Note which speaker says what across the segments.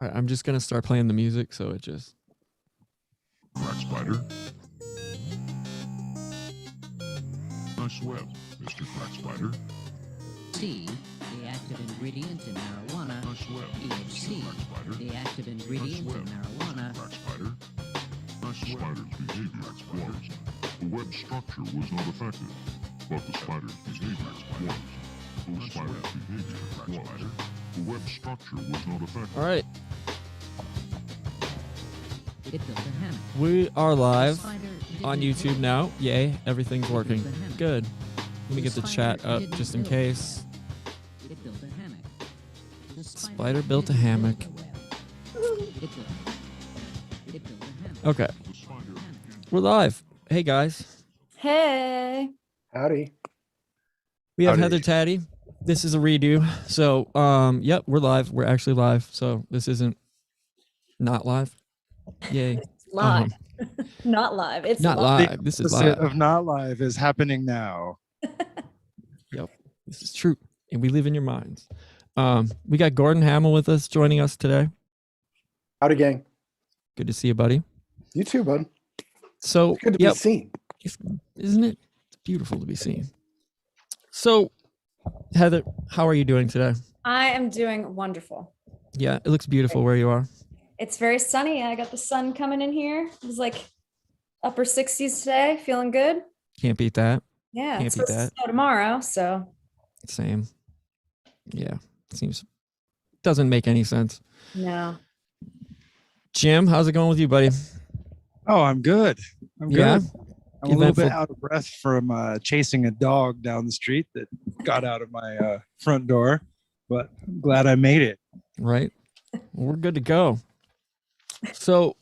Speaker 1: I'm just gonna start playing the music, so it just.
Speaker 2: Crack spider. Nice web, Mr. Crack Spider.
Speaker 3: C, the active ingredient in marijuana.
Speaker 2: Nice web,
Speaker 3: THC,
Speaker 2: Crack Spider.
Speaker 3: the active ingredient
Speaker 2: Nice
Speaker 3: in
Speaker 2: web,
Speaker 3: marijuana.
Speaker 2: Crack Spider. Nice spider's behavior was. The web structure was not affected, but the spider's behavior was. The spider's behavior was. The web structure was not affected.
Speaker 1: All right,
Speaker 3: It built a hammock.
Speaker 1: we are live
Speaker 3: The spider
Speaker 1: on
Speaker 3: didn't
Speaker 1: YouTube
Speaker 3: roll.
Speaker 1: now. Yay, everything's working. Good. Let me get the chat up just in case.
Speaker 3: It built a hammock. The
Speaker 1: Spider built a
Speaker 3: didn't
Speaker 1: hammock.
Speaker 3: build a web. It built a hammock.
Speaker 1: Okay,
Speaker 2: The spider
Speaker 1: we're live. Hey guys,
Speaker 4: Hey.
Speaker 5: Howdy.
Speaker 1: we have
Speaker 5: Howdy.
Speaker 1: Heather Taddy. This is a redo. So, yep, we're live. We're actually live. So this isn't not live. Yay.
Speaker 4: Live. Not live. It's
Speaker 1: Not
Speaker 4: live.
Speaker 1: live. This is
Speaker 5: Opposite
Speaker 1: live.
Speaker 5: of not live is happening now.
Speaker 1: Yep, this is true, and we live in your minds. We got Gordon Hamil with us, joining us today.
Speaker 5: Howdy, gang.
Speaker 1: Good to see you, buddy.
Speaker 5: You too, bud.
Speaker 1: So,
Speaker 5: It's good to
Speaker 1: yep,
Speaker 5: be seen.
Speaker 1: isn't it? It's beautiful to be seen. So, Heather, how are you doing today?
Speaker 4: I am doing wonderful.
Speaker 1: Yeah, it looks beautiful where you are.
Speaker 4: It's very sunny. I got the sun coming in here. It was like upper 60s today. Feeling good.
Speaker 1: Can't beat that.
Speaker 4: Yeah.
Speaker 1: Can't
Speaker 4: It's
Speaker 1: beat
Speaker 4: supposed to
Speaker 1: that.
Speaker 4: snow tomorrow. So
Speaker 1: Same. Yeah, doesn't make any sense.
Speaker 4: no.
Speaker 1: Jim, how's it going with you, buddy?
Speaker 5: Oh, I'm good. I'm
Speaker 1: Yeah?
Speaker 5: good. I'm a little bit
Speaker 1: Eventful.
Speaker 5: out of breath from chasing a dog down the street that got out of my front door, but I'm glad I made it.
Speaker 1: Right? We're good to go. So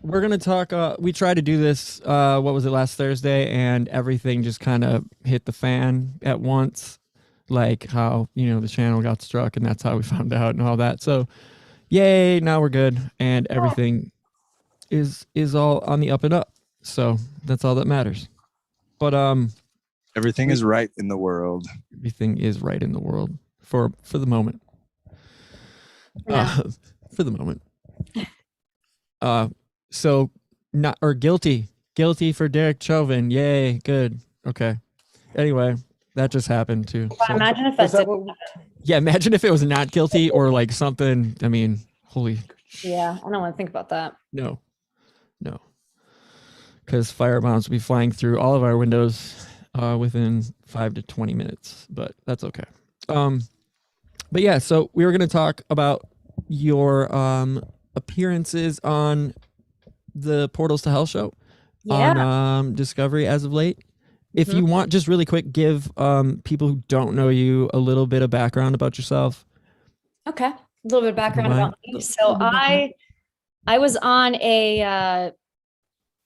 Speaker 1: we're gonna talk. We tried to do this. What was it, last Thursday, and everything just kind of hit the fan at once. Like how the channel got struck, and that's how we found out and all that. So, yay! Now we're good, and everything is all on the up and up. So that's all that matters. But
Speaker 5: Everything is right in the world.
Speaker 1: everything is right in the world for the moment.
Speaker 4: Yeah.
Speaker 1: For the moment. So not or guilty for Derek Chauvin. Yay, good. Okay. Anyway, that just happened too.
Speaker 4: But
Speaker 1: So-
Speaker 4: imagine if
Speaker 5: Is
Speaker 4: that's
Speaker 5: that
Speaker 4: it.
Speaker 5: what-
Speaker 1: yeah, imagine if it was not guilty or like something. I mean, holy
Speaker 4: Yeah. I don't want to think about that.
Speaker 1: no. Because fire bombs will be flying through all of our windows within 5 to 20 minutes, but that's okay. But yeah, so we were going to talk about your appearances on the Portals to Hell show
Speaker 4: Yeah.
Speaker 1: on Discovery as of late. If you want, just really quick, give people who don't know you a little bit of background about yourself.
Speaker 4: Okay. A little bit of background
Speaker 1: mind?
Speaker 4: about me. So I was on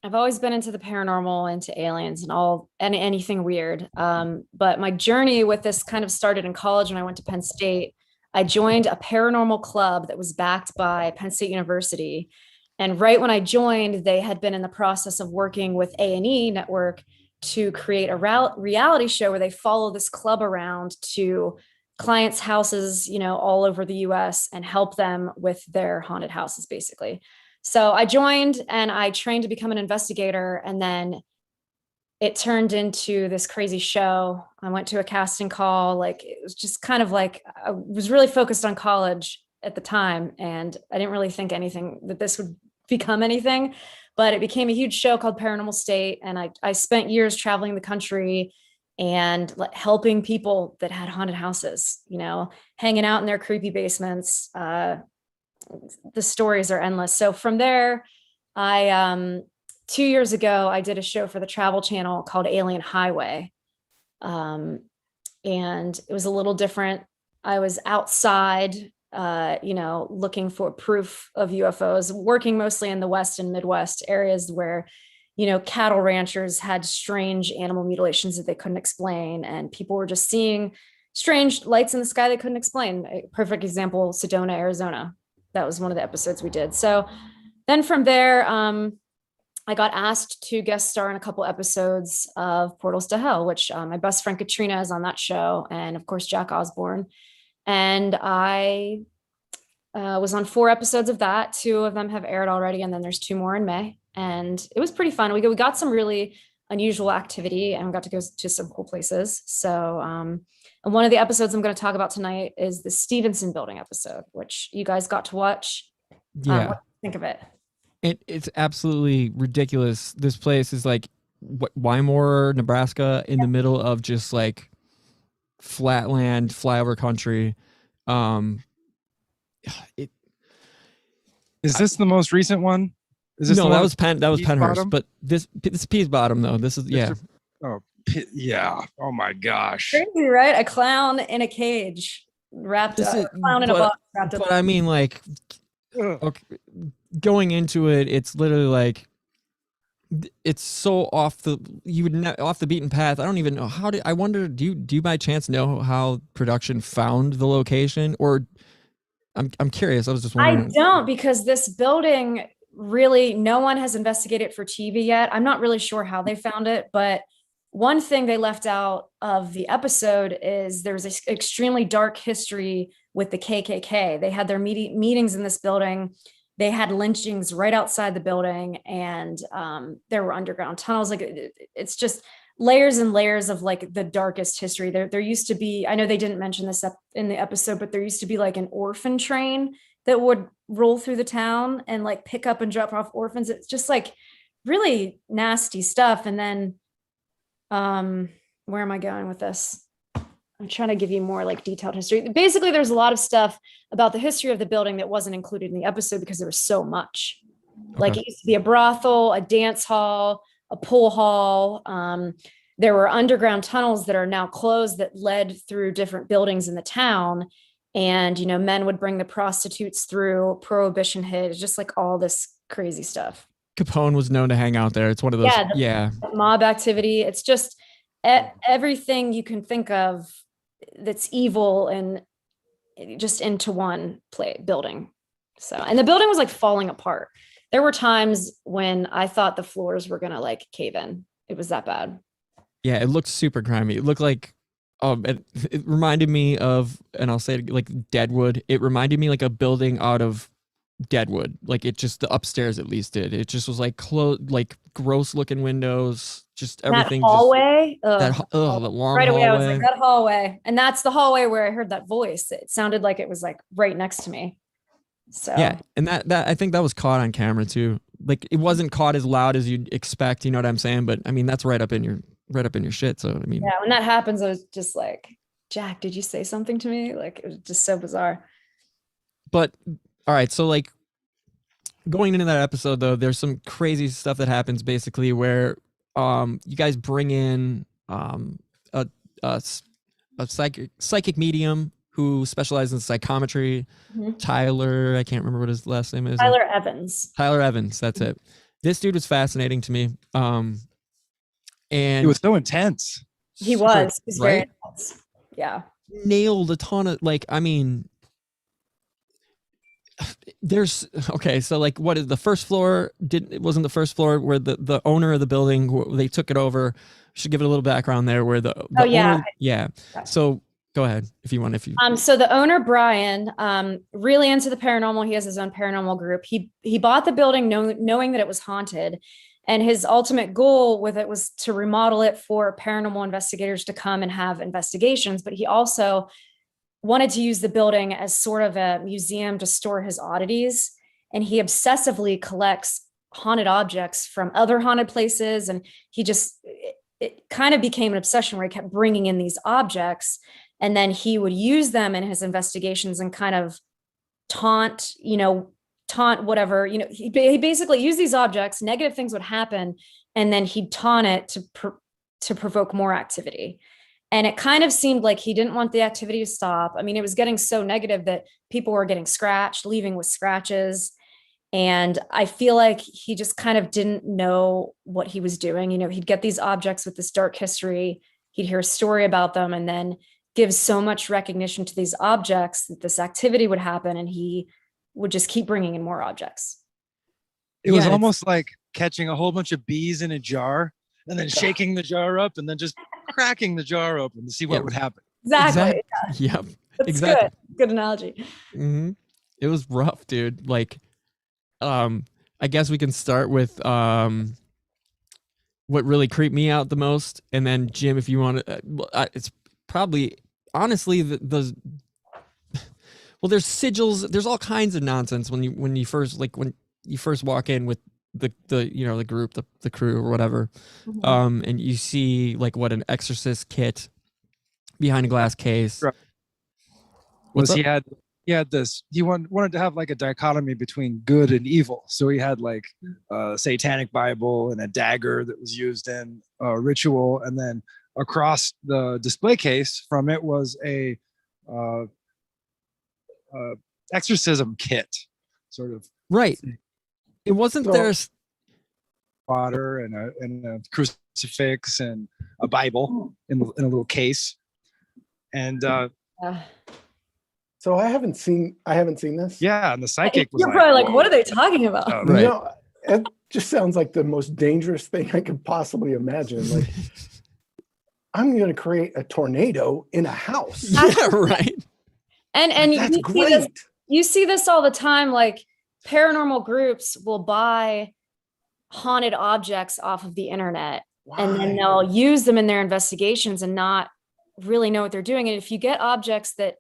Speaker 4: I've always been into the paranormal, into aliens and anything weird. But my journey with this kind of started in college when I went to Penn State. I joined a paranormal club that was backed by Penn State University. And right when I joined, they had been in the process of working with A&E Network to create a reality show where they follow this club around to clients' houses, all over the US and help them with their haunted houses, basically. So I joined and I trained to become an investigator, and then it turned into this crazy show. I went to a casting call. Like, it was just kind of like, I was really focused on college at the time, and I didn't really think that this would become anything, but it became a huge show called Paranormal State. And I spent years traveling the country and helping people that had haunted houses, hanging out in their creepy basements. The stories are endless. So from there, I 2 years ago, I did a show for the Travel Channel called Alien Highway. And it was a little different. I was outside, looking for proof of UFOs, working mostly in the West and Midwest areas where, cattle ranchers had strange animal mutilations that they couldn't explain. And people were just seeing strange lights in the sky they couldn't explain. A perfect example, Sedona, Arizona. That was one of the episodes we did. So then from there, I got asked to guest star in a couple episodes of Portals to Hell, which my best friend Katrina is on that show. And of course, Jack Osborne. And I Was on 4 episodes of that. 2 of them have aired already, and then there's 2 more in May. And it was pretty fun. We got some really unusual activity, and we got to go to some cool places. So, and one of the episodes I'm going to talk about tonight is the Stevenson Building episode, which you guys got to watch.
Speaker 1: Yeah.
Speaker 4: What do you think of it?
Speaker 1: It's absolutely ridiculous. This place is like Wymore, Nebraska, in the middle of just like flatland, flyover country.
Speaker 5: Is this the most recent one? Is this
Speaker 1: no,
Speaker 5: the
Speaker 1: that
Speaker 5: one
Speaker 1: was Penhurst,
Speaker 5: Bottom?
Speaker 1: but this Pease Bottom though. This is yeah.
Speaker 5: Yeah. Oh my gosh.
Speaker 4: Crazy, right? A clown in a cage wrapped up. A clown in a box wrapped up.
Speaker 1: But I mean, like, okay, going into it, it's literally like it's so off the off the beaten path. I don't even know how I wonder. Do you by chance know how production found the location, or I'm curious. I was just wondering.
Speaker 4: I don't, because this building really no one has investigated for TV yet. I'm not really sure how they found it, but one thing they left out of the episode is there was an extremely dark history with the KKK. They had their meetings in this building. They had lynchings right outside the building, and there were underground tunnels. Like it's just layers and layers of like the darkest history. There used to be, I know they didn't mention this in the episode, but there used to be like an orphan train that would roll through the town and like pick up and drop off orphans. It's just like really nasty stuff. And then where am I going with this? I'm trying to give you more like detailed history. Basically, there's a lot of stuff about the history of the building that wasn't included in the episode because there was so much. Okay. Like it used to be a brothel, a dance hall, a pool hall. There were underground tunnels that are now closed that led through different buildings in the town. And, you know, men would bring the prostitutes through. Prohibition hit, just like all this crazy stuff.
Speaker 1: Capone was known to hang out there. It's one of those. Yeah.
Speaker 4: Mob activity. It's just everything you can think of that's evil and just into one building. So, and the building was like falling apart. There were times when I thought the floors were going to like cave in. It was that bad.
Speaker 1: Yeah. It looked super grimy. It looked like, it reminded me of, and I'll say it like Deadwood. It reminded me like a building out of Deadwood. Like it just, the upstairs at least did. It just was like like gross looking windows, just everything.
Speaker 4: That hallway.
Speaker 1: That long
Speaker 4: right away,
Speaker 1: hallway.
Speaker 4: I was like, that hallway. And that's the hallway where I heard that voice. It sounded like it was like right next to me. So
Speaker 1: yeah. And that I think that was caught on camera too. Like it wasn't caught as loud as you'd expect, you know what I'm saying? But I mean, that's right up in your shit. So I mean,
Speaker 4: yeah, when that happens, I was just like, Jack, did you say something to me? Like it was just so bizarre.
Speaker 1: But all right, so like going into that episode though, there's some crazy stuff that happens basically where you guys bring in a psychic medium who specializes in psychometry. Mm-hmm. Tyler, I can't remember what his last name is.
Speaker 4: Tyler Evans,
Speaker 1: that's it. This dude was fascinating to me. And
Speaker 5: he was so intense.
Speaker 4: He was very intense. Yeah.
Speaker 1: Nailed a ton of like, I mean, there's okay. So like what is the first floor? It wasn't the first floor where the owner of the building, they took it over. Should give it a little background there where the owner, yeah. So go ahead if you want,
Speaker 4: so the owner, Brian, really into the paranormal. He has his own paranormal group. He bought the building knowing that it was haunted. And his ultimate goal with it was to remodel it for paranormal investigators to come and have investigations. But he also wanted to use the building as sort of a museum to store his oddities. And he obsessively collects haunted objects from other haunted places. And it kind of became an obsession where he kept bringing in these objects. And then he would use them in his investigations and kind of taunt whatever, he basically used these objects, negative things would happen, and then he'd taunt it to provoke more activity. And it kind of seemed like he didn't want the activity to stop. I mean, it was getting so negative that people were getting scratched, leaving with scratches. And I feel like he just kind of didn't know what he was doing. He'd get these objects with this dark history. He'd hear a story about them and then give so much recognition to these objects that this activity would happen. And he would just keep bringing in more objects.
Speaker 5: It was almost like catching a whole bunch of bees in a jar and then shaking the jar up and then just cracking the jar open to see what would happen.
Speaker 4: Exactly.
Speaker 1: Yep.
Speaker 4: That's
Speaker 1: exactly.
Speaker 4: Good analogy.
Speaker 1: Mm-hmm. was rough, dude. Like, I guess we can start with what really creeped me out the most, and then Jim, if you want to, it's probably honestly those. Well, there's sigils. There's all kinds of nonsense when you first walk in with the group, the crew or whatever, and you see like what an exorcist kit behind a glass case.
Speaker 5: Right. He had this. He wanted to have like a dichotomy between good and evil. So he had like a satanic Bible and a dagger that was used in a ritual, and then across the display case from it was a exorcism kit, sort of.
Speaker 1: Right. It wasn't there's
Speaker 5: water and a crucifix and a Bible in a little case, and.
Speaker 6: So I haven't seen this.
Speaker 5: Yeah, and the psychic was
Speaker 4: You're probably like, what are they talking about?
Speaker 1: Right.
Speaker 6: No, it just sounds like the most dangerous thing I could possibly imagine. Like, I'm going to create a tornado in a house.
Speaker 1: Yeah, right.
Speaker 4: And
Speaker 6: That's
Speaker 4: great. You see this all the time. Like, paranormal groups will buy haunted objects off of the internet, and then they'll use them in their investigations and not really know what they're doing. And if you get objects that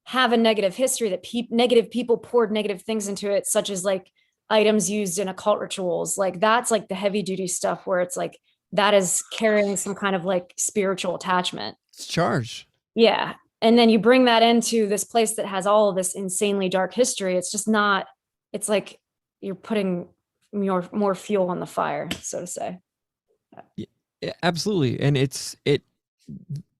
Speaker 4: have a negative history, that negative people poured negative things into it, such as like items used in occult rituals, like that's like the heavy duty stuff where it's like that is carrying some kind of like spiritual attachment.
Speaker 1: It's charged.
Speaker 4: Yeah. And then you bring that into this place that has all of this insanely dark history. It's just not, it's like you're putting more fuel on the fire, so to say.
Speaker 1: Yeah, absolutely. And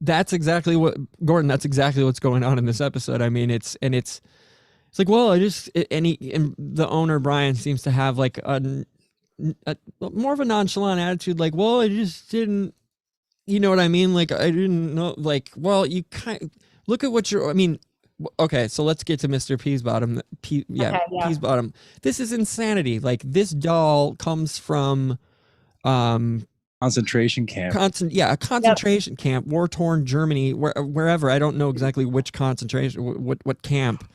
Speaker 1: that's exactly what, Gordon, that's exactly what's going on in this episode. I mean, it's like, well, and the owner, Brian, seems to have like a more of a nonchalant attitude. Like, well, I just didn't, you know what I mean? Like, I didn't know, like, well, you look at what I mean, okay, so let's get to Mr. Peasbottom. Peasbottom. This is insanity. Like, this doll comes from,
Speaker 5: concentration camp.
Speaker 1: A concentration camp, war-torn Germany, wherever. I don't know exactly which concentration, what camp.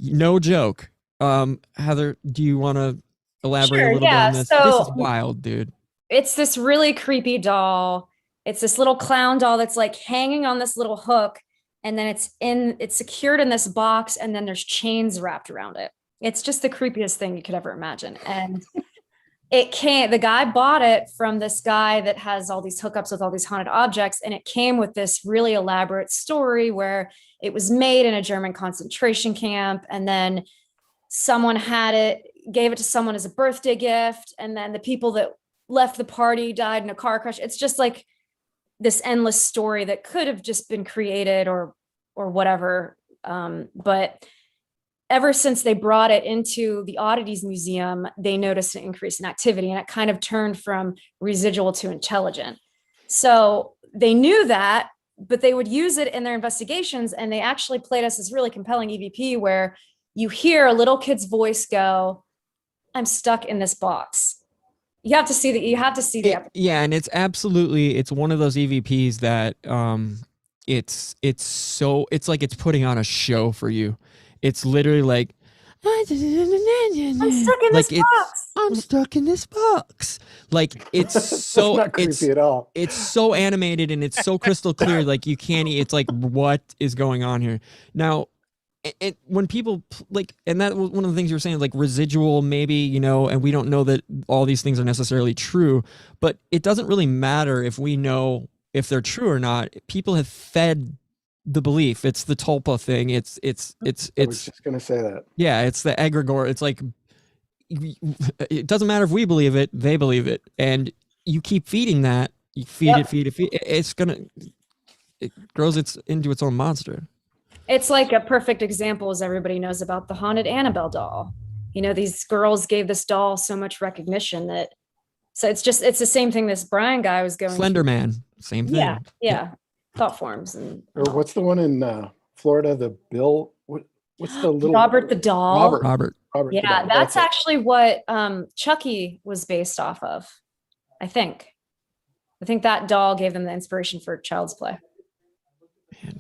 Speaker 1: No joke. Heather, do you want to elaborate a little bit on this?
Speaker 4: So
Speaker 1: this is wild, dude.
Speaker 4: It's this really creepy doll. It's this little clown doll that's like hanging on this little hook, and then it's secured in this box, and then there's chains wrapped around it. It's just the creepiest thing you could ever imagine. And the guy bought it from this guy that has all these hookups with all these haunted objects. And it came with this really elaborate story where it was made in a German concentration camp. And then someone gave it to someone as a birthday gift. And then the people that left the party died in a car crash. It's just like this endless story that could have just been created or whatever. But ever since they brought it into the Oddities Museum, they noticed an increase in activity, and it kind of turned from residual to intelligent. So they knew that, but they would use it in their investigations, and they actually played us this really compelling EVP where you hear a little kid's voice go, "I'm stuck in this box." You have to see the episode.
Speaker 1: Yeah, and it's one of those EVPs that it's like it's putting on a show for you. It's literally like, I'm stuck in this box. I'm stuck in this box. Like, it's so
Speaker 6: not creepy at all.
Speaker 1: It's so animated and it's so crystal clear. Like, you can't. It's like, what is going on here now? When people like, and that was one of the things you were saying, like residual, maybe, and we don't know that all these things are necessarily true, but it doesn't really matter if we know if they're true or not. People have fed the belief. It's the tulpa thing. It's
Speaker 6: I was just gonna say that.
Speaker 1: Yeah, it's the egregore. It's like, it doesn't matter if we believe it, they believe it, and you keep feeding that. You feed it. It grows into its own monster.
Speaker 4: It's like a perfect example, as everybody knows about the haunted Annabelle doll. These girls gave this doll so much recognition so it's the same thing this Brian guy was going.
Speaker 1: Slender Man, same thing.
Speaker 4: Yeah. Thought forms
Speaker 6: or what's the one in Florida? The Bill. What's the little
Speaker 4: Robert the doll?
Speaker 1: Robert.
Speaker 4: Yeah, that's actually what Chucky was based off of. I think that doll gave them the inspiration for Child's Play.
Speaker 1: Man.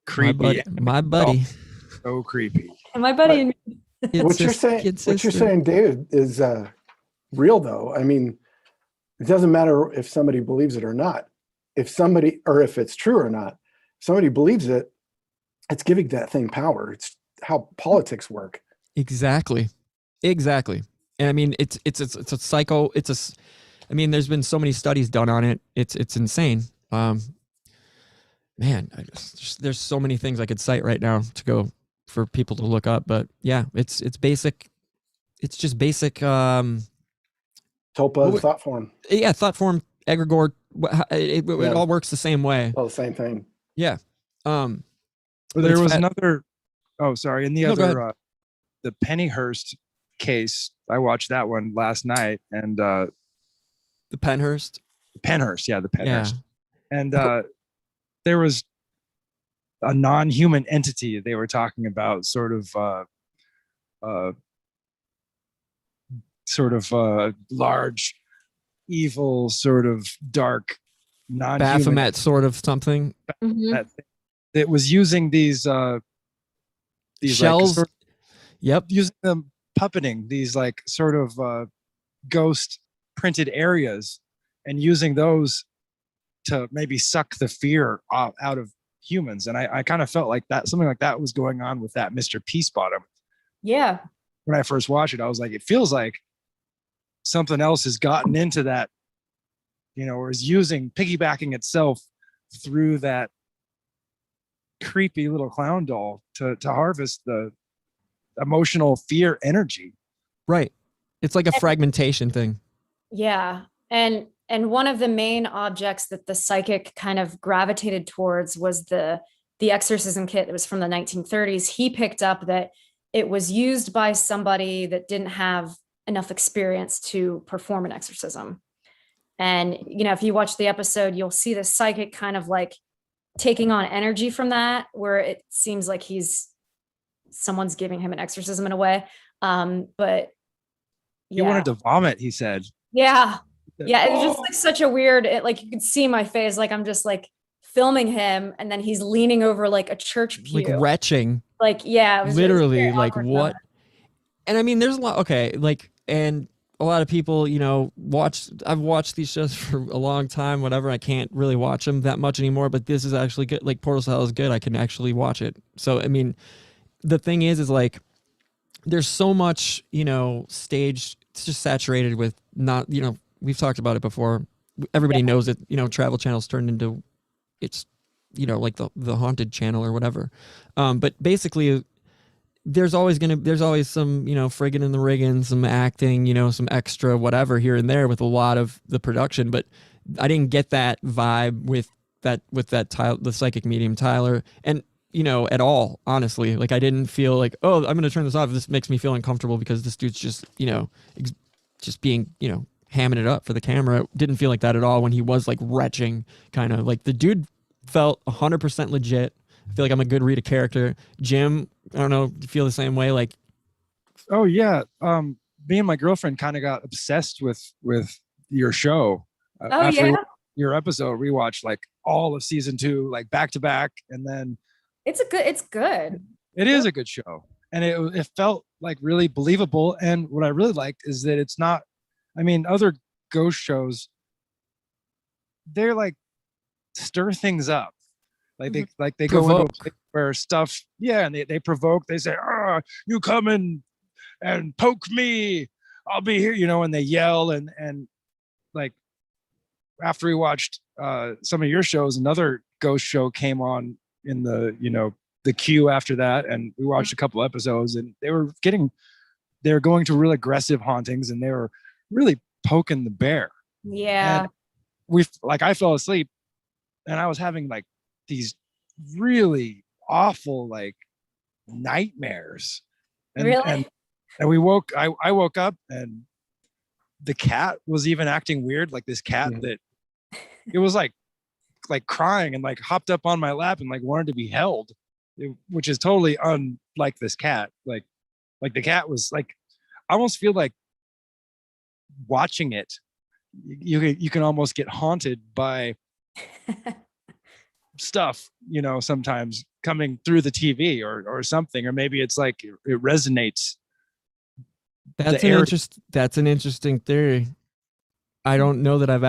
Speaker 5: Creepy.
Speaker 1: My buddy.
Speaker 5: Oh, so creepy.
Speaker 4: My buddy and me.
Speaker 6: What you're saying, David, is real though. I mean, it doesn't matter if somebody believes it or not. If it's true or not, if somebody believes it, it's giving that thing power. It's how politics work.
Speaker 1: Exactly. And I mean, it's a psycho. I mean, there's been so many studies done on it. It's insane. Man, there's so many things I could cite right now to go for people to look up, but yeah, it's basic. It's just basic.
Speaker 6: Topa thought form.
Speaker 1: Yeah, thought form, egregore. It all works the same way.
Speaker 6: Well, the same thing.
Speaker 1: Yeah.
Speaker 5: There was another. Oh, sorry. In the other, the Pennyhurst case, I watched that one last night, and
Speaker 1: the Penhurst.
Speaker 5: Penhurst, yeah, the Penhurst,
Speaker 1: Yeah.
Speaker 5: and there was a non-human entity they were talking about, sort of large, evil, sort of dark, non-human.
Speaker 1: Baphomet sort of something.
Speaker 5: That was using these
Speaker 1: shells.
Speaker 5: Yep. Using them, puppeting these like sort of ghost printed areas and using those to maybe suck the fear out of humans. And I kind of felt like something like that was going on with that Mr. Peacebottom.
Speaker 4: Yeah.
Speaker 5: When I first watched it, I was like, it feels like something else has gotten into that, or is piggybacking itself through that creepy little clown doll to harvest the emotional fear energy.
Speaker 1: Right. It's like a fragmentation thing.
Speaker 4: Yeah. And one of the main objects that the psychic kind of gravitated towards was the exorcism kit that was from the 1930s. He picked up that it was used by somebody that didn't have enough experience to perform an exorcism. And, if you watch the episode, you'll see the psychic kind of like taking on energy from that, where it seems like someone's giving him an exorcism in a way. But
Speaker 5: he wanted to vomit, he said.
Speaker 4: Yeah. Yeah. It was just like such a weird, like you could see my face, like I'm just like filming him and then he's leaning over like a church pew.
Speaker 1: Like retching.
Speaker 4: Like, yeah. It was
Speaker 1: literally like what? And I mean, there's a lot, okay. Like, and a lot of people, I've watched these shows for a long time, whatever. I can't really watch them that much anymore, but this is actually good. Like Portal to Hell is good. I can actually watch it. So, I mean, the thing is like, there's so much, stage, it's just saturated with not, we've talked about it before. Everybody knows it, Travel Channel's turned into, it's, like the Haunted Channel or whatever. But basically, there's always some, friggin' in the riggin', some acting, some extra whatever here and there with a lot of the production. But I didn't get that vibe with the psychic medium Tyler, and at all, honestly. Like I didn't feel like, oh, I'm gonna turn this off. This makes me feel uncomfortable because this dude's just just being hamming it up for the camera. It didn't feel like that at all when he was like retching, kind of like the dude felt 100% legit. I feel like I'm a good read of character. Jim, I don't know, do you feel the same way? Like,
Speaker 5: oh yeah, me and my girlfriend kind of got obsessed with your show. After your episode, we watched like all of season 2, like back to back, and then
Speaker 4: it's good.
Speaker 5: It is a good show, and it felt like really believable. And what I really liked is that it's not. I mean, other ghost shows, they're like stir things up. Like they go into a place where stuff, and they provoke. They say, you come in and poke me, I'll be here, and they yell and like after we watched some of your shows, another ghost show came on in the the queue after that, and we watched a couple episodes, and they were going to real aggressive hauntings, and they were really poking the bear.
Speaker 4: Yeah.
Speaker 5: And I fell asleep, and I was having like these really awful like nightmares. And,
Speaker 4: really?
Speaker 5: And I woke up, and the cat was even acting weird. Like this cat that it was like crying and like hopped up on my lap and like wanted to be held, which is totally unlike this cat. Like the cat was like, I almost feel like watching it, you can almost get haunted by stuff, sometimes, coming through the TV or something, or maybe it's like it resonates.
Speaker 1: That's an interesting theory. I don't know that I've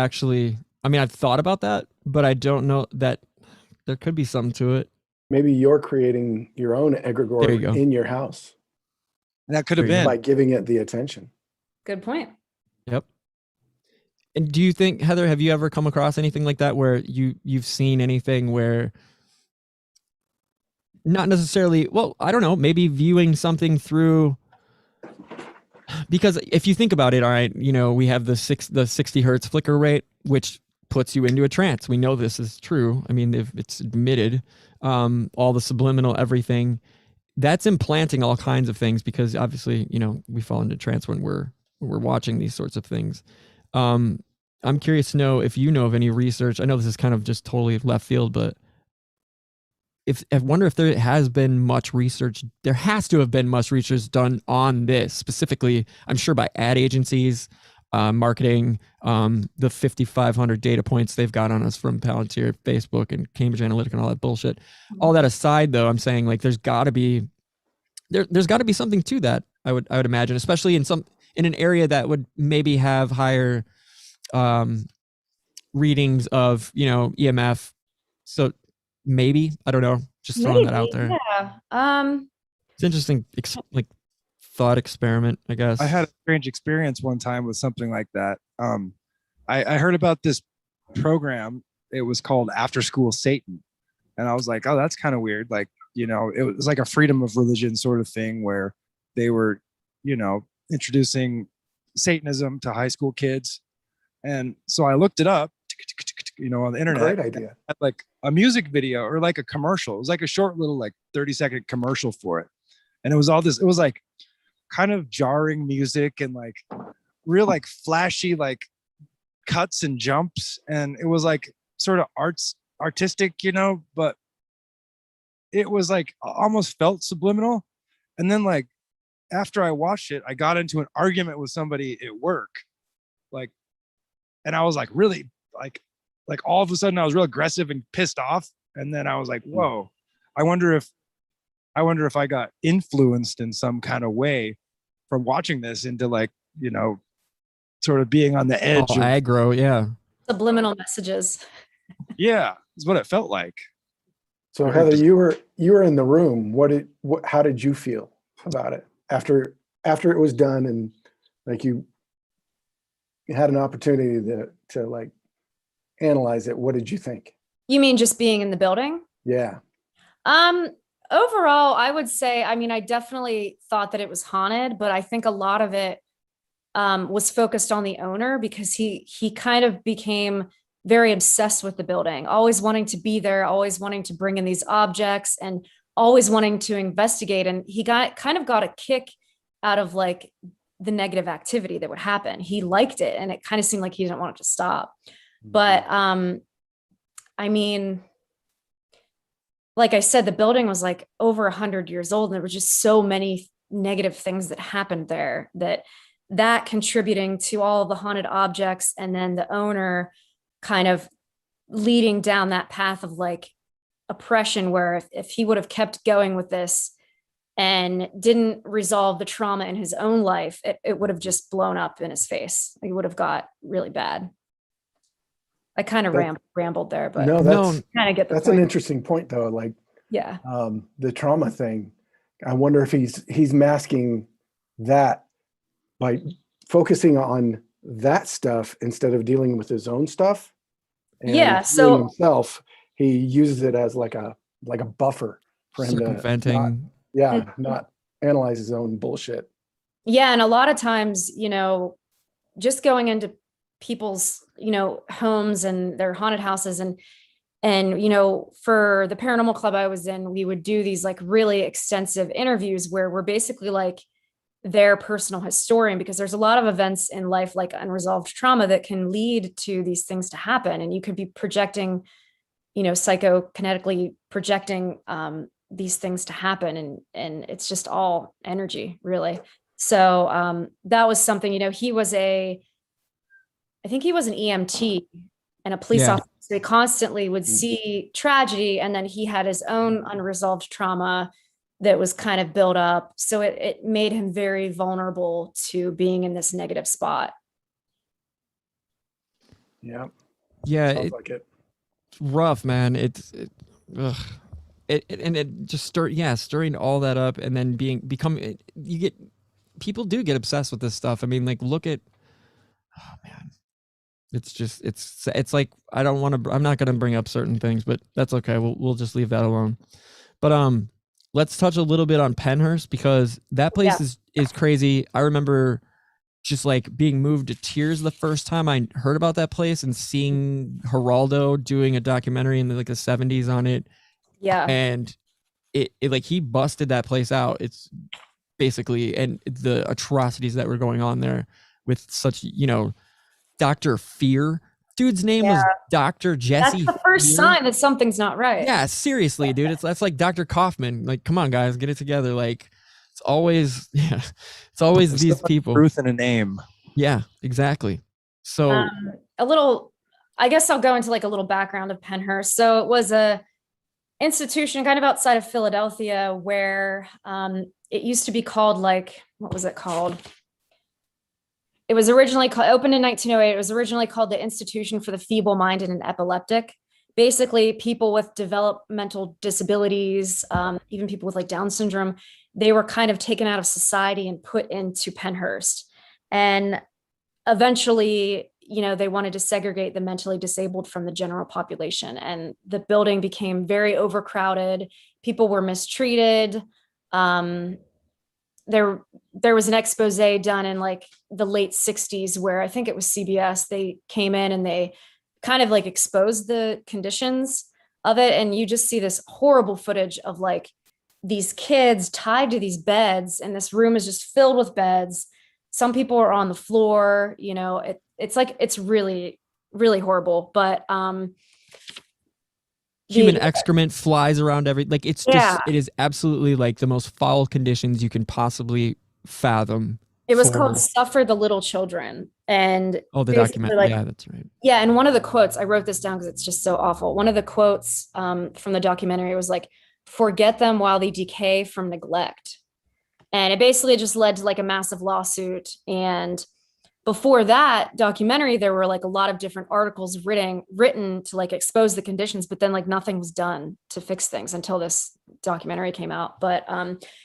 Speaker 1: thought about that, but I don't know that there could be something to it.
Speaker 6: Maybe you're creating your own egregore in your house.
Speaker 5: That could have been
Speaker 6: by giving it the attention.
Speaker 4: Good point.
Speaker 1: Yep. And do you think, Heather, have you ever come across anything like that where you've seen anything where not necessarily, well, I don't know, maybe viewing something through, because if you think about it, all right, we have the 60 hertz flicker rate, which puts you into a trance. We know this is true. I mean, if it's admitted, all the subliminal everything, that's implanting all kinds of things, because obviously, we fall into trance when we're watching these sorts of things. I'm curious to know if you know of any research. I know this is kind of just totally left field, but I wonder if there has been much research. There has to have been much research done on this specifically, I'm sure, by ad agencies, marketing, the 5,500 data points they've got on us from Palantir, Facebook, and Cambridge Analytica and all that bullshit. All that aside, though, I'm saying, like, there's got to be something to that. I would imagine, especially in an area that would maybe have higher readings of EMF. So maybe, I don't know, just throwing that out there.
Speaker 4: Yeah.
Speaker 1: It's interesting, thought experiment, I guess.
Speaker 5: I had a strange experience one time with something like that. I heard about this program. It was called After School Satan, and I was like, oh, that's kind of weird. Like, it was like a freedom of religion sort of thing where they were, introducing Satanism to high school kids. And so I looked it up, on the internet.
Speaker 6: Great idea.
Speaker 5: Like a music video or like a commercial. It was like a short little 30-second commercial for it. And it was like kind of jarring music and like real like flashy like cuts and jumps. And it was like sort of artistic, but it was like almost felt subliminal. And then like after I watched it, I got into an argument with somebody at work. And I was like really like all of a sudden I was real aggressive and pissed off. And then I was like, whoa, I wonder if I got influenced in some kind of way from watching this into sort of being on the edge.
Speaker 1: Aggro, yeah.
Speaker 4: Subliminal messages.
Speaker 5: Yeah, is what it felt like.
Speaker 6: So Heather, you were in the room. How did you feel about it after it was done and like you had an opportunity to like analyze it? What did you think?
Speaker 4: You mean just being in the building?
Speaker 6: Yeah.
Speaker 4: Overall, I would say, I definitely thought that it was haunted, but I think a lot of it was focused on the owner, because he kind of became very obsessed with the building, always wanting to be there, always wanting to bring in these objects and always wanting to investigate. And he got a kick out of like the negative activity that would happen. He liked it, and it kind of seemed like he didn't want it to stop. But like I said, the building was like over 100 years old, and there were just so many negative things that happened there that contributing to all the haunted objects, and then the owner kind of leading down that path of like oppression, where if he would have kept going with this and didn't resolve the trauma in his own life, it would have just blown up in his face. He would have got really bad. I kind of rambled there, but kind of get the
Speaker 6: that's
Speaker 4: point.
Speaker 6: An interesting point though. Like,
Speaker 4: yeah,
Speaker 6: the trauma thing. I wonder if he's masking that by focusing on that stuff instead of dealing with his own stuff. And
Speaker 4: so
Speaker 6: himself, he uses it as like a buffer for him
Speaker 1: circumventing.
Speaker 6: Not analyze his own bullshit.
Speaker 4: Yeah, and a lot of times, just going into people's homes and their haunted houses, and for the paranormal club I was in, we would do these like really extensive interviews where we're basically like their personal historian, because there's a lot of events in life like unresolved trauma that can lead to these things to happen, and you could be projecting psychokinetically projecting these things to happen, and it's just all energy, really. So that was something. I think he was an EMT and a police officer So he constantly would see tragedy, and then he had his own unresolved trauma that was kind of built up. So it made him very vulnerable to being in this negative spot.
Speaker 6: Yeah.
Speaker 1: Yeah.
Speaker 6: Sounds like it.
Speaker 1: It's rough, man. It just stirring all that up, and then people do get obsessed with this stuff. I mean, like, look at, oh man, it's like, I'm not going to bring up certain things, but that's okay. We'll just leave that alone. But let's touch a little bit on Pennhurst, because that place is crazy. I remember just like being moved to tears the first time I heard about that place, and seeing Geraldo doing a documentary in the 70s on it.
Speaker 4: Yeah.
Speaker 1: And it like, he busted that place out. It's basically, and the atrocities that were going on there with such, Dr. Fear. Dude's name was Dr. Jesse.
Speaker 4: That's the first sign that something's not right.
Speaker 1: Yeah, seriously, dude. That's like Dr. Kaufman. Like, come on, guys, get it together. Like, it's always these people.
Speaker 5: Truth in a name.
Speaker 1: Yeah, exactly. So
Speaker 4: I guess I'll go into like a little background of Pennhurst. So it was a institution kind of outside of Philadelphia where it used to be called, like, what was it called? It was originally opened in 1908. It was originally called the Institution for the Feeble-Minded and Epileptic. Basically, people with developmental disabilities, even people with like Down syndrome, they were kind of taken out of society and put into Pennhurst. And eventually, they wanted to segregate the mentally disabled from the general population. And the building became very overcrowded. People were mistreated. There was an expose done in like the late 60s where I think it was CBS. They came in and they kind of like exposed the conditions of it. And you just see this horrible footage of like these kids tied to these beds, and this room is just filled with beds. Some people are on the floor, it's really, really horrible. But
Speaker 1: human excrement flies around it's just, it is absolutely like the most foul conditions you can possibly fathom.
Speaker 4: It was called Suffer the Little Children. And
Speaker 1: the document. Yeah, that's right.
Speaker 4: Yeah. And one of the quotes, I wrote this down because it's just so awful. One of the quotes from the documentary was like, "Forget them while they decay from neglect." And it basically just led to like a massive lawsuit. And before that documentary, there were like a lot of different articles written to like expose the conditions, but then like nothing was done to fix things until this documentary came out. But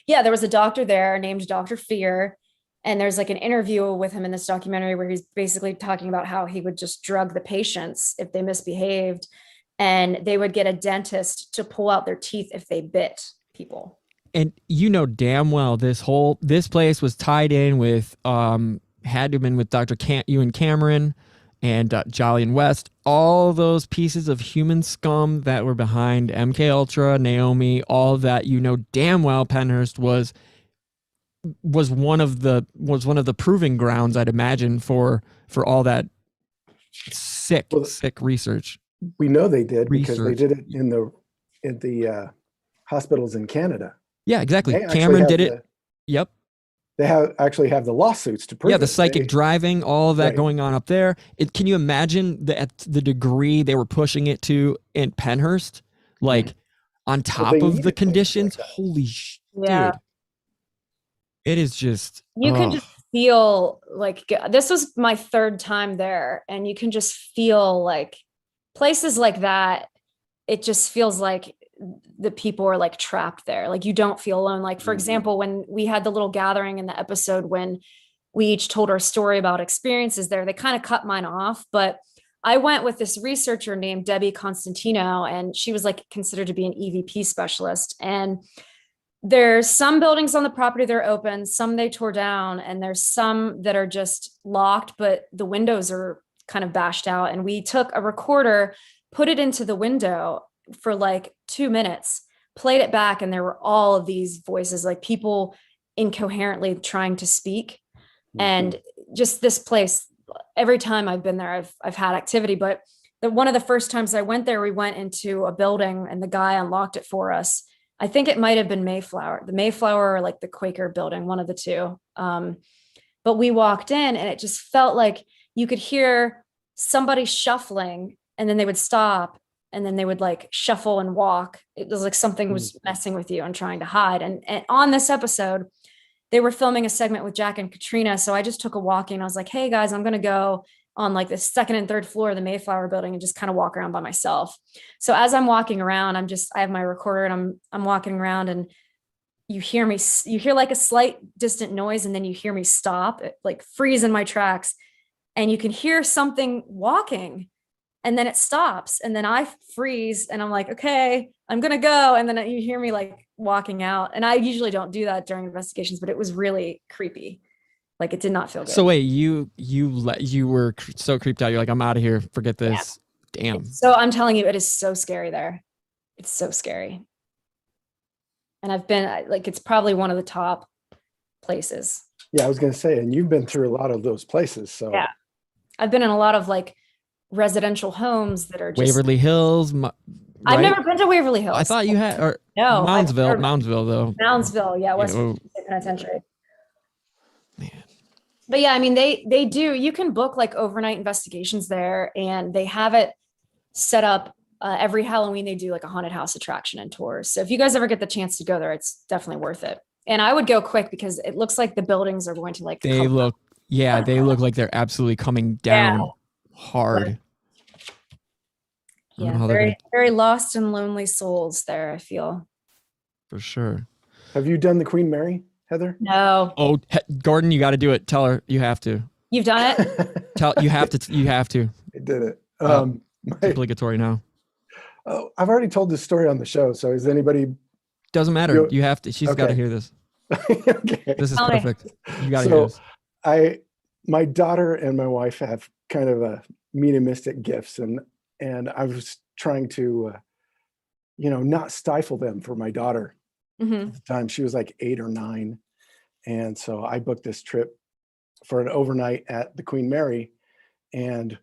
Speaker 4: there was a doctor there named Dr. Fear. And there's like an interview with him in this documentary where he's basically talking about how he would just drug the patients if they misbehaved, and they would get a dentist to pull out their teeth if they bit people.
Speaker 1: And damn well this place was tied in with had to have been with Dr. Ewan Cameron and Jolly and West, all those pieces of human scum that were behind MK Ultra, Naomi, all of that. Damn well Pennhurst was one of the proving grounds, I'd imagine, for all that sick research.
Speaker 6: We know they did because they did it in the hospitals in Canada.
Speaker 1: Yeah, exactly. Cameron did it. Yep.
Speaker 6: They actually have the lawsuits to prove it.
Speaker 1: The psychic driving, all of that going on up there. Can you imagine the degree they were pushing it to in Pennhurst? Like, on top of the conditions? Like, holy dude. It is just...
Speaker 4: You can just feel like... This was my third time there, and you can just feel like places like that, it just feels like the people are like trapped there. Like, you don't feel alone. Like, for example, when we had the little gathering in the episode when we each told our story about experiences there, they kind of cut mine off, but I went with this researcher named Debbie Constantino, and she was like considered to be an EVP specialist. And there's some buildings on the property that are open, some they tore down, and there's some that are just locked, but the windows are kind of bashed out. And we took a recorder, put it into the window for like 2 minutes, played it back, and there were all of these voices, like people incoherently trying to speak. And just this place, every time I've been there, I've had activity. But one of the first times I went there, we went into a building and the guy unlocked it for us. I think it might have been the Mayflower or like the Quaker building, one of the two. But we walked in and it just felt like you could hear somebody shuffling and then they would stop, and then they would like shuffle and walk. It was like something was messing with you and trying to hide. And on this episode, they were filming a segment with Jack and Katrina. So I just took a walking. I was like, hey guys, I'm going to go on like the second and third floor of the Mayflower building and just kind of walk around by myself. So as I'm walking around, I have my recorder and I'm walking around, and you hear like a slight distant noise, and then you hear me stop, like freeze in my tracks, and you can hear something walking, and then it stops, and then I freeze, and I'm like, okay, I'm gonna go, and then you hear me like walking out. And I usually don't do that during investigations, but it was really creepy. Like, it did not feel good.
Speaker 1: So wait, you were so creeped out. You're like, I'm out of here. Forget this. Yeah. Damn.
Speaker 4: So I'm telling you, it is so scary there. It's so scary. And I've been like, it's probably one of the top places.
Speaker 6: Yeah, I was going to say, and you've been through a lot of those places. So
Speaker 4: yeah, I've been in a lot of like residential homes that are just
Speaker 1: Waverly Hills. Right?
Speaker 4: I've never been to Waverly Hills.
Speaker 1: I thought you had, or
Speaker 4: no,
Speaker 1: Moundsville though.
Speaker 4: Moundsville, yeah, West Virginia Penitentiary.
Speaker 1: Man.
Speaker 4: But yeah, I mean, they do. You can book like overnight investigations there, and they have it set up every Halloween. They do like a haunted house attraction and tours. So if you guys ever get the chance to go there, it's definitely worth it. And I would go quick because it looks like the buildings are going to like.
Speaker 1: They look like they're absolutely coming down hard.
Speaker 4: Yeah, very lost and lonely souls there, I feel.
Speaker 1: For sure.
Speaker 6: Have you done the Queen Mary, Heather?
Speaker 4: No.
Speaker 1: Oh, Gordon, you got to do it. Tell her you have to.
Speaker 4: You've done it?
Speaker 1: You have to. You have to.
Speaker 6: I did it.
Speaker 1: Obligatory now.
Speaker 6: Oh, I've already told this story on the show. So is anybody?
Speaker 1: Doesn't matter. You have to. She's got to hear this.
Speaker 6: Okay.
Speaker 1: This is perfect. You got to hear this.
Speaker 6: My daughter and my wife have kind of a mediumistic gifts, and I was trying to, not stifle them for my daughter.
Speaker 4: Mm-hmm.
Speaker 6: At the time, she was like 8 or 9, and so I booked this trip for an overnight at the Queen Mary, and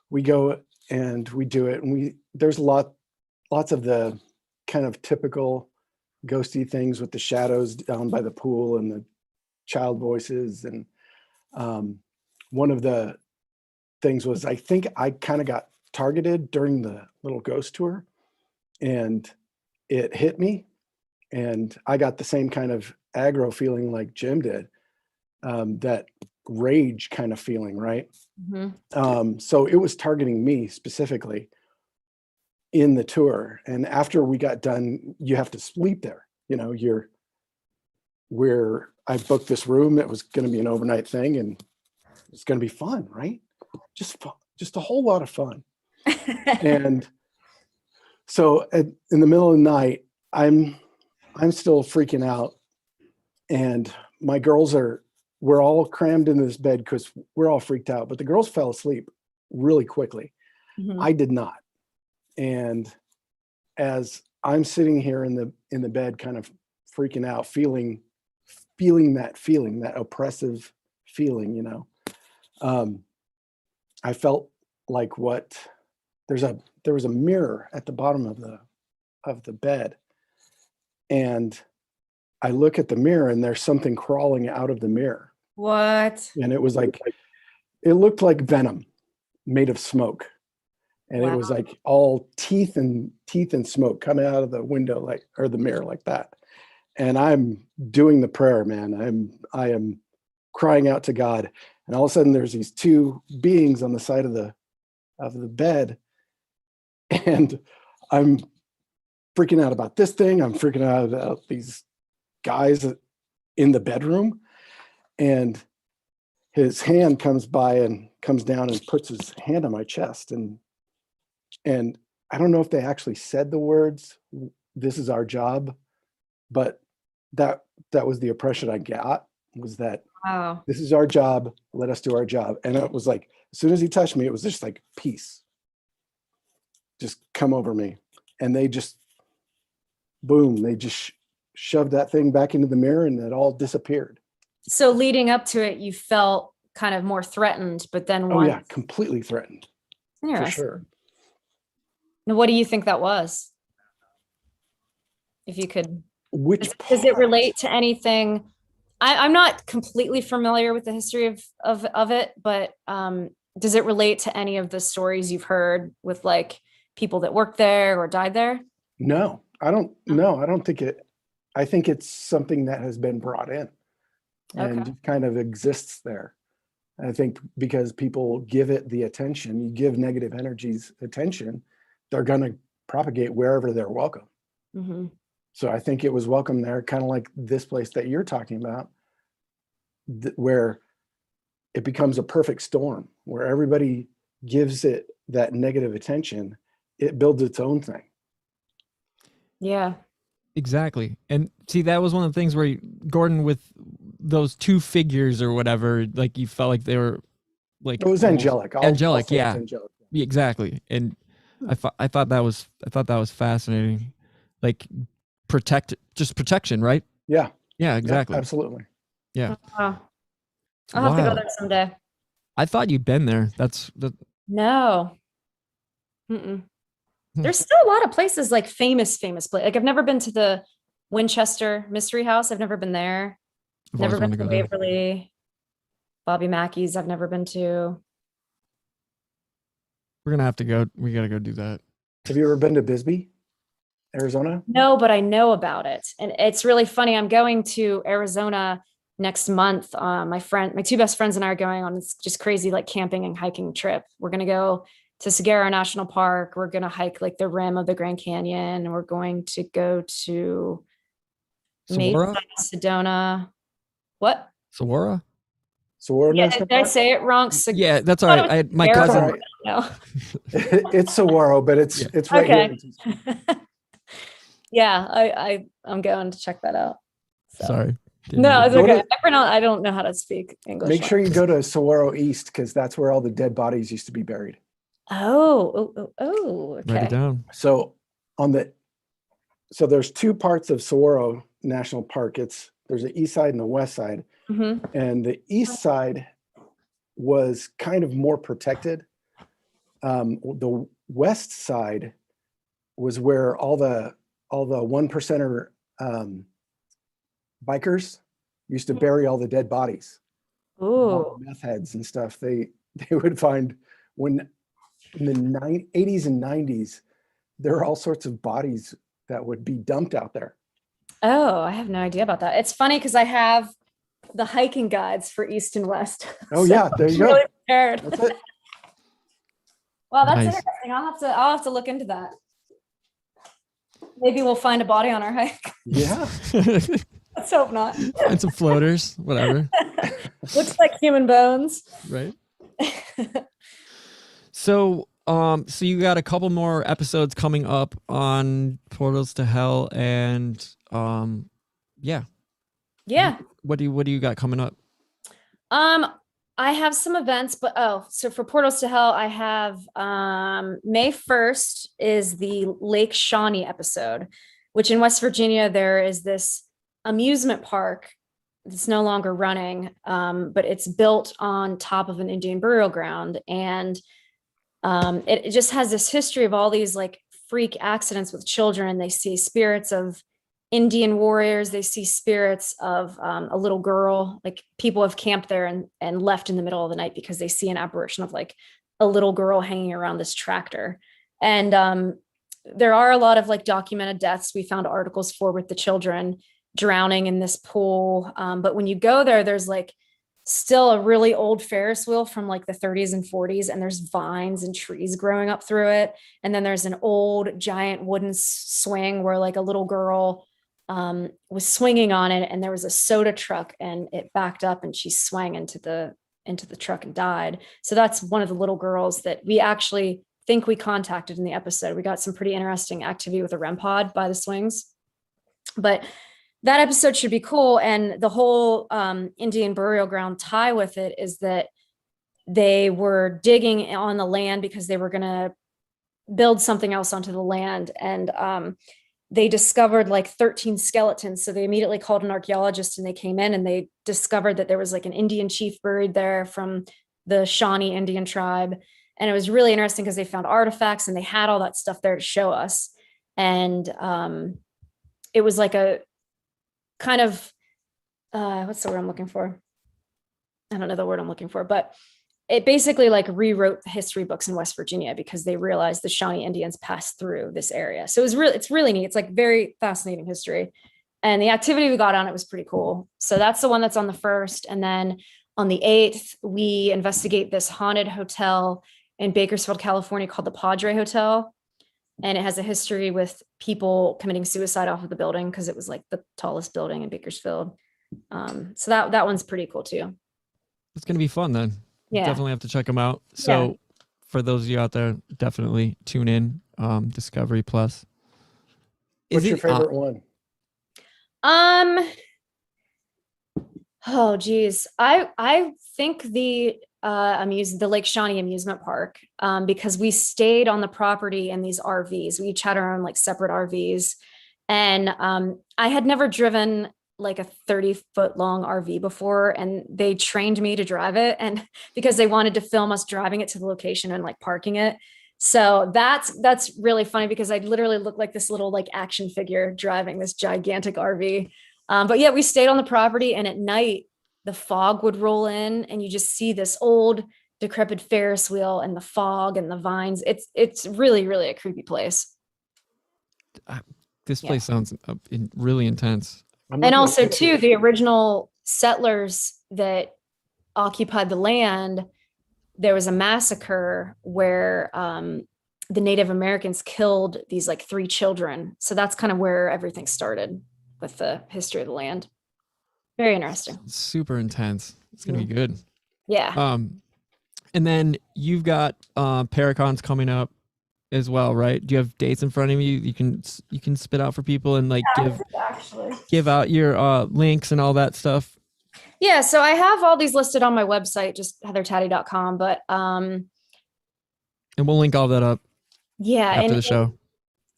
Speaker 6: we go and we do it, and there's lots of the kind of typical ghosty things with the shadows down by the pool and the child voices, and one of the things was, I think I kind of got targeted during the little ghost tour, and it hit me, and I got the same kind of aggro feeling like Jim did, that rage kind of feeling, right?
Speaker 4: Mm-hmm.
Speaker 6: So it was targeting me specifically in the tour. And after we got done, you have to sleep there. I booked this room. It was going to be an overnight thing, and it's going to be fun, right? Just fun, just a whole lot of fun. And so in the middle of the night, I'm still freaking out, and my girls we're all crammed into this bed because we're all freaked out, but the girls fell asleep really quickly.
Speaker 4: Mm-hmm.
Speaker 6: I did not. And as I'm sitting here in the bed, kind of freaking out, feeling that oppressive feeling, I felt like there was a mirror at the bottom of the bed, and I look at the mirror, and there's something crawling out of the mirror.
Speaker 4: What?
Speaker 6: And it was like, it looked like venom made of smoke. And It was like all teeth and smoke coming out of the window, or the mirror like that. And I'm doing the prayer, man. I am crying out to God. And all of a sudden there's these two beings on the side of the bed. And I'm freaking out about this thing. I'm freaking out about these guys in the bedroom. And his hand comes by and comes down and puts his hand on my chest. And I don't know if they actually said the words, "This is our job," but that was the impression I got, was that,
Speaker 4: wow,
Speaker 6: this is our job, let us do our job. And it was like, as soon as he touched me, it was just like peace just come over me. And they just, boom, they just shoved that thing back into the mirror, and it all disappeared.
Speaker 4: So leading up to it, you felt kind of more threatened, but then
Speaker 6: Oh yeah, completely threatened. For sure.
Speaker 4: Now, what do you think that was? If you could,
Speaker 6: does
Speaker 4: it relate to anything? I'm not completely familiar with the history of it, but does it relate to any of the stories you've heard with like people that worked there or died there?
Speaker 6: No, I don't. No, I don't think it. I think it's something that has been brought in and
Speaker 4: Okay.
Speaker 6: just kind of exists there. I think because people give it the attention, you give negative energies attention, they're going to propagate wherever they're welcome.
Speaker 4: Mm-hmm.
Speaker 6: So I think it was welcome there, kind of like this place that you're talking about, where it becomes a perfect storm, where everybody gives it that negative attention. It builds its own thing.
Speaker 4: Yeah.
Speaker 1: Exactly. And see, that was one of the things where Gordon, with those two figures or whatever, like you felt like they were like
Speaker 6: It was angelic.
Speaker 1: Angelic,
Speaker 6: say it's
Speaker 1: yeah.
Speaker 6: angelic.
Speaker 1: Yeah, exactly. And I thought that was fascinating. Like protection, right?
Speaker 6: Yeah.
Speaker 1: Yeah, exactly.
Speaker 6: Yeah, absolutely.
Speaker 1: Yeah.
Speaker 4: Wow. I'll have to go
Speaker 1: Wow.
Speaker 4: there someday.
Speaker 1: I thought you'd been there.
Speaker 4: No. Mm-mm. There's still a lot of places like famous place. Like I've never been to the Winchester Mystery House. I've never been there.
Speaker 1: I've
Speaker 4: Never
Speaker 1: always
Speaker 4: been to
Speaker 1: wanted to go there.
Speaker 4: Waverly. Bobby Mackey's I've never been to.
Speaker 1: We're gonna have to go. We gotta go do that.
Speaker 6: Have you ever been to Bisbee, Arizona?
Speaker 4: No, but I know about it. And it's really funny. I'm going to Arizona next month. My two best friends and I are going on this just crazy like camping and hiking trip. We're going to go to Saguaro National Park. We're going to hike like the rim of the Grand Canyon. And we're going to go to
Speaker 1: Saguaro?
Speaker 4: Mesa, Sedona. What?
Speaker 1: Saguaro?
Speaker 6: Saguaro
Speaker 4: Yeah,
Speaker 6: National
Speaker 4: did I
Speaker 6: Park?
Speaker 4: say it wrong?
Speaker 1: Yeah, that's all
Speaker 4: thought
Speaker 1: right.
Speaker 4: it was
Speaker 1: My
Speaker 4: Arizona.
Speaker 1: cousin.
Speaker 6: All right.
Speaker 4: No.
Speaker 6: It's Saguaro, but it's right
Speaker 4: Okay.
Speaker 6: here.
Speaker 4: Yeah, I'm going to check that out. So.
Speaker 1: Sorry.
Speaker 4: No, it's
Speaker 6: Go
Speaker 4: okay.
Speaker 6: to-
Speaker 4: I don't know how to speak English.
Speaker 6: Make sure you go to Saguaro East, because that's where all the dead bodies used to be buried.
Speaker 4: Oh,
Speaker 1: Write it
Speaker 4: okay.
Speaker 1: down.
Speaker 6: So there's two parts of Saguaro National Park. There's the east side and the west side.
Speaker 4: Mm-hmm.
Speaker 6: And the east side was kind of more protected. The west side was where all the 1%er bikers used to bury all the dead bodies. All
Speaker 4: Ooh.
Speaker 6: the meth heads and stuff. They would find when in the 80s and 90s, there were all sorts of bodies that would be dumped out there.
Speaker 4: Oh, I have no idea about that. It's funny because I have the hiking guides for East and West.
Speaker 6: Oh
Speaker 4: So
Speaker 6: yeah, there you
Speaker 4: I'm
Speaker 6: go.
Speaker 4: really prepared.
Speaker 6: That's it.
Speaker 4: Wow, that's
Speaker 1: Nice.
Speaker 4: interesting. I'll have to look into that. Maybe we'll find a body on our hike.
Speaker 6: Yeah.
Speaker 4: Let's hope not.
Speaker 1: And some floaters, whatever.
Speaker 4: Looks like human bones.
Speaker 1: Right. So you got a couple more episodes coming up on Portals to Hell, and yeah.
Speaker 4: Yeah.
Speaker 1: What do you got coming up?
Speaker 4: I have some events, but so for Portals to Hell, I have May 1st is the Lake Shawnee episode, which in West Virginia, there is this amusement park that's no longer running, but it's built on top of an Indian burial ground. And it just has this history of all these like freak accidents with children. They see spirits of Indian warriors. They see spirits of a little girl. Like people have camped there and left in the middle of the night because they see an apparition of like a little girl hanging around this tractor. And there are a lot of like documented deaths we found articles for with the children drowning in this pool. But when you go there, there's like still a really old Ferris wheel from like the 30s and 40s, and there's vines and trees growing up through it. And then there's an old giant wooden swing where like a little girl was swinging on it, and there was a soda truck and it backed up and she swung into the truck and died. So that's one of the little girls that we actually think we contacted in the episode. We got some pretty interesting activity with a REM pod by the swings, but that episode should be cool. And the whole Indian burial ground tie with it is that they were digging on the land because they were going to build something else onto the land. And they discovered like 13 skeletons. So they immediately called an archaeologist, and they came in and they discovered that there was like an Indian chief buried there from the Shawnee Indian tribe. And it was really interesting because they found artifacts and they had all that stuff there to show us. And it was like a kind of, what's the word I'm looking for? I don't know the word I'm looking for, but it basically like rewrote the history books in West Virginia because they realized the Shawnee Indians passed through this area. So it's really neat. It's like very fascinating history. And the activity we got on it was pretty cool. So that's the one that's on the 1st. And then on the 8th, we investigate this haunted hotel in Bakersfield, California called the Padre Hotel. And it has a history with people committing suicide off of the building because it was like the tallest building in Bakersfield. So that one's pretty cool too.
Speaker 1: It's going to be fun then.
Speaker 4: Yeah.
Speaker 1: Definitely have to check them out. So
Speaker 4: Yeah.
Speaker 1: for those of you out there, definitely tune in. Discovery Plus.
Speaker 6: What's your favorite one?
Speaker 4: Oh geez. I think the Lake Shawnee amusement park, because we stayed on the property in these RVs. We each had our own like separate RVs. And I had never driven like a 30-foot long RV before, and they trained me to drive it, and because they wanted to film us driving it to the location and like parking it. So that's really funny because I literally look like this little like action figure driving this gigantic RV. But yeah, we stayed on the property, and at night the fog would roll in and you just see this old decrepit Ferris wheel and the fog and the vines. It's really, really a creepy place.
Speaker 1: This place sounds really intense.
Speaker 4: And also too, the original settlers that occupied the land, there was a massacre where the Native Americans killed these like 3 children. So that's kind of where everything started with the history of the land. Very interesting.
Speaker 1: Super intense. It's going to be good.
Speaker 4: Yeah.
Speaker 1: And then you've got Paracons coming up as well, right? Do you have dates in front of you? You can spit out for people and like give out your links and all that stuff.
Speaker 4: Yeah, so I have all these listed on my website, just heathertaddy.com, but
Speaker 1: and we'll link all that up.
Speaker 4: Yeah,
Speaker 1: after the show.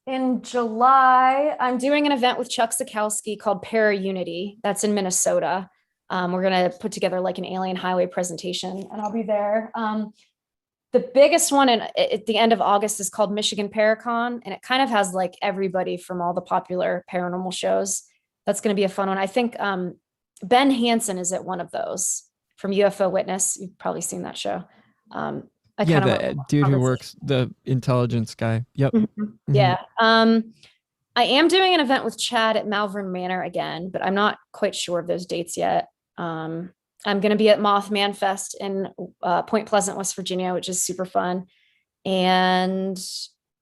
Speaker 4: In July, I'm doing an event with Chuck Sikowski called Para Unity. That's in Minnesota. We're going to put together like an alien highway presentation, and I'll be there. The biggest one at the end of August is called Michigan Paracon, and it kind of has like everybody from all the popular paranormal shows. That's going to be a fun one. I think Ben Hansen is at one of those from UFO Witness. You've probably seen that show.
Speaker 1: The dude who works, the intelligence guy. Yep.
Speaker 4: Mm-hmm.
Speaker 1: Mm-hmm.
Speaker 4: Yeah. I am doing an event with Chad at Malvern Manor again, but I'm not quite sure of those dates yet. I'm going to be at Mothman Fest in Point Pleasant, West Virginia, which is super fun. And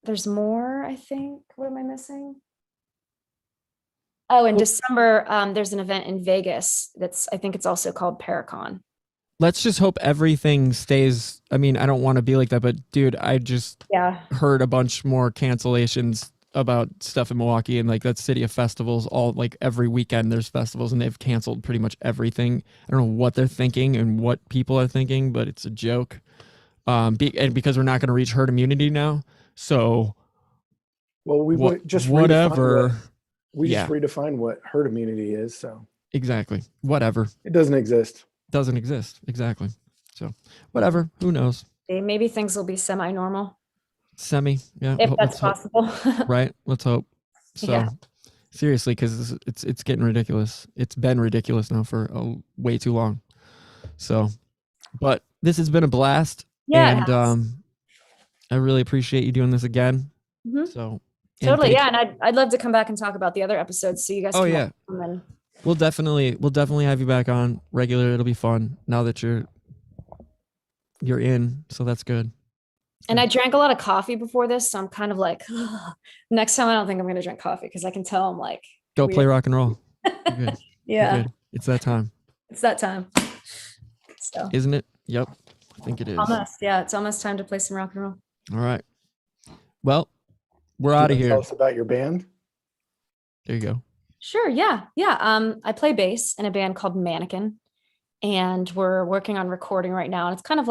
Speaker 4: there's more, I think. What am I missing? Oh, in December, there's an event in Vegas I think it's also called Paracon.
Speaker 1: Let's just hope everything stays. I mean, I don't want to be like that, but dude, I just heard a bunch more cancellations about stuff in Milwaukee, and like that city of festivals, all like every weekend there's festivals, and they've canceled pretty much everything. I don't know what they're thinking and what people are thinking, but it's a joke. And because we're not going to reach herd immunity now. So
Speaker 6: we just
Speaker 1: whatever.
Speaker 6: Just redefine what herd immunity is. So
Speaker 1: exactly. Whatever.
Speaker 6: It doesn't exist.
Speaker 1: Doesn't exist. Exactly. So whatever, who knows?
Speaker 4: Maybe things will be semi-normal.
Speaker 1: Yeah.
Speaker 4: If that's possible.
Speaker 1: Right. Let's hope. So seriously, because it's getting ridiculous. It's been ridiculous now for way too long. So, but this has been a blast.
Speaker 4: Yeah.
Speaker 1: And I really appreciate you doing this again.
Speaker 4: Mm-hmm.
Speaker 1: So
Speaker 4: totally. Yeah. And I'd love to come back and talk about the other episodes so you guys can come in.
Speaker 1: We'll definitely have you back on regular. It'll be fun now that you're in. So that's good.
Speaker 4: And I drank a lot of coffee before this. So I'm kind of like, next time I don't think I'm going to drink coffee because I can tell I'm like.
Speaker 1: Go play rock and roll. You're good.
Speaker 4: Yeah.
Speaker 1: You're good. It's that time.
Speaker 4: It's that time. So.
Speaker 1: Isn't it? Yep. I think it is.
Speaker 4: Almost. Yeah. It's almost time to play some rock and roll.
Speaker 1: All right. Well, we're out of here.
Speaker 6: Tell us about your band.
Speaker 1: There you go.
Speaker 4: Sure. Yeah. Yeah. I play bass in a band called Mannequin, and we're working on recording right now. And it's kind of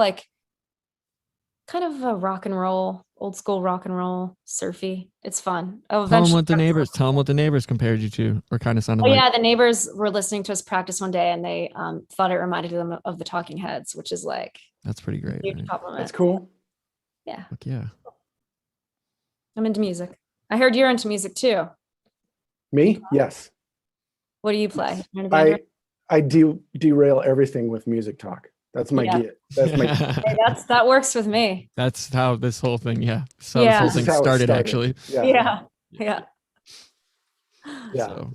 Speaker 4: a rock and roll, old school rock and roll, surfy. It's fun. Tell them what
Speaker 1: the neighbors compared you to, or kind of sounded
Speaker 4: like.
Speaker 1: Yeah.
Speaker 4: The neighbors were listening to us practice one day, and they thought it reminded them of the Talking Heads, which is like.
Speaker 1: That's pretty great.
Speaker 4: Huge compliment.
Speaker 6: That's cool.
Speaker 4: Yeah.
Speaker 1: Fuck yeah.
Speaker 4: I'm into music. I heard you're into music too.
Speaker 6: Me? Yes.
Speaker 4: What do you play?
Speaker 6: I derail everything with music talk. That's my
Speaker 4: Yeah.
Speaker 6: gear. That's my.
Speaker 4: Hey, that works with me.
Speaker 1: That's how this whole thing,
Speaker 4: Yeah.
Speaker 1: this
Speaker 6: This
Speaker 1: whole
Speaker 6: is
Speaker 1: thing
Speaker 6: how it
Speaker 1: started,
Speaker 6: started.
Speaker 1: actually.
Speaker 4: Yeah. Yeah.
Speaker 6: Yeah.
Speaker 1: So,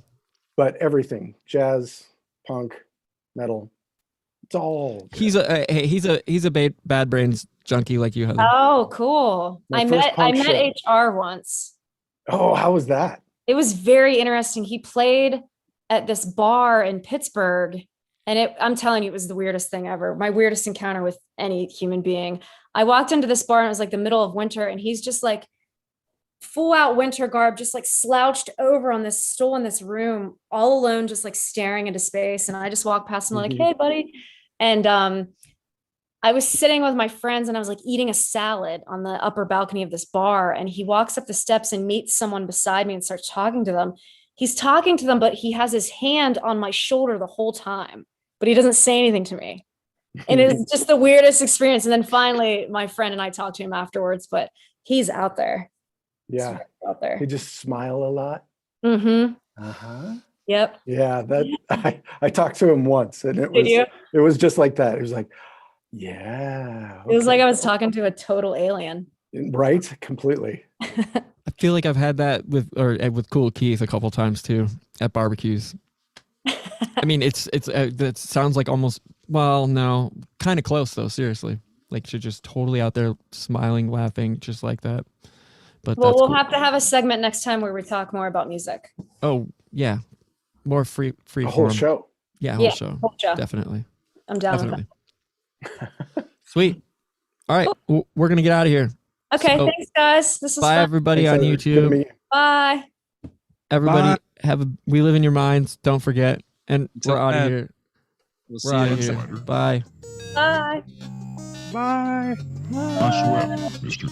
Speaker 6: But everything, jazz, punk, metal, it's all. good.
Speaker 1: he's a bad brains junkie like you, Heather.
Speaker 4: Oh, cool.
Speaker 6: My
Speaker 4: I
Speaker 6: first
Speaker 4: met
Speaker 6: punk show.
Speaker 4: HR once.
Speaker 6: Oh, how was that?
Speaker 4: It was very interesting. He played at this bar in Pittsburgh, and I'm telling you, it was the weirdest thing ever. My weirdest encounter with any human being. I walked into this bar and it was like the middle of winter, and he's just like full out winter garb, just like slouched over on this stool in this room, all alone, just like staring into space. And I just walked past him like, "Hey, buddy," and I was sitting with my friends and I was like eating a salad on the upper balcony of this bar. And he walks up the steps and meets someone beside me and starts talking to them. He's talking to them, but he has his hand on my shoulder the whole time, but he doesn't say anything to me. And it's just the weirdest experience. And then finally, my friend and I talked to him afterwards, but he's out there.
Speaker 6: Yeah.
Speaker 4: Out there.
Speaker 6: He just smile a lot.
Speaker 4: Mm-hmm.
Speaker 6: Uh-huh.
Speaker 4: Yep.
Speaker 6: Yeah, I talked to him once, and it was just like that. It was like, yeah.
Speaker 4: It was
Speaker 6: okay.
Speaker 4: like I was talking to a total alien.
Speaker 6: Right? Completely.
Speaker 1: I feel like I've had that with Cool Keith a couple times too at barbecues. I mean, that sounds like almost, well, no, kind of close though. Seriously, like you're just totally out there smiling, laughing, just like that. But
Speaker 4: well, we'll
Speaker 1: cool.
Speaker 4: have to have a segment next time where we talk more about music.
Speaker 1: Oh yeah, more free
Speaker 6: A whole
Speaker 1: form.
Speaker 6: show.
Speaker 1: Yeah,
Speaker 4: Yeah,
Speaker 1: whole
Speaker 4: whole show.
Speaker 1: Definitely.
Speaker 4: I'm down with
Speaker 1: Definitely. Sweet. All right, we're gonna get out of here.
Speaker 4: Okay,
Speaker 1: So,
Speaker 4: thanks guys. This was
Speaker 1: bye
Speaker 4: fun.
Speaker 1: everybody
Speaker 6: Thanks,
Speaker 1: on
Speaker 6: Heather. Good to
Speaker 1: YouTube.
Speaker 6: meet you.
Speaker 4: Bye.
Speaker 1: Everybody we live in your minds. Don't forget. And
Speaker 5: Until
Speaker 1: we're out of
Speaker 5: then,
Speaker 1: here.
Speaker 5: We'll
Speaker 1: We're
Speaker 5: see
Speaker 1: out
Speaker 5: you
Speaker 1: of
Speaker 5: next
Speaker 1: here.
Speaker 5: time.
Speaker 1: Bye.
Speaker 4: Bye.
Speaker 5: Bye.
Speaker 2: I swear, Mr.